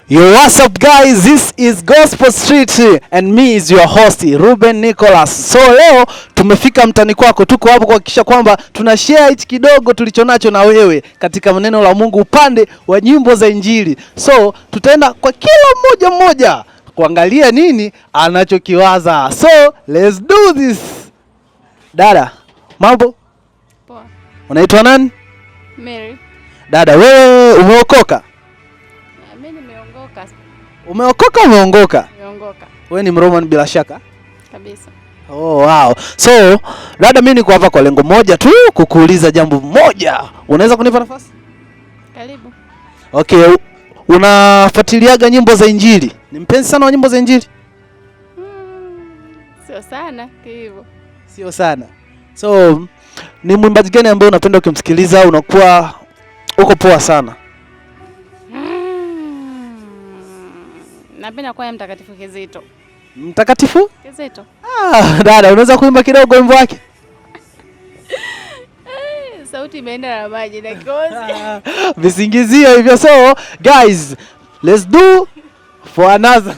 Yo, what's up guys, this is Gospel Street and me is your host Ruben Nicholas. So leo tumefika mtani kwako, tuko hapo kuhakikisha kwamba tunashare hichi kidogo tulichonacho na wewe katika maneno la Mungu upande wa nyimbo za Injili. So tutaenda kwa kila mmoja kuangalia nini anachokiwaza. So let's do this. Dada, mambo? Poa. Unaitwa nani? Mary. Dada, wewe umeokoka? Mimi nimeongoka. Umeokoka umeongoka? Nimeongoka. Wewe ni Mroman bila shaka? Kabisa. Oh wow. So, dada, mimi niko hapa kwa lengo moja tu, kukuuliza jambo moja. Unaweza kunipa nafasi? Karibu. Okay, unafuatiliaga nyimbo za Injili? Ni mpenzi sana wa nyimbo za Injili? Sio sana hivyo. Sio sana. So, ni mwimbaji gani ambaye unapenda ukimsikiliza unakuwa uko poa sana? Napenda kwaya Mtakatifu Kizito. Mtakatifu? Kizito. Dada, unaweza kuimba kidogo wimbo wake? Sauti imeenda na maji na kikozi. Visingizio hivyo. So, guys, let's do for another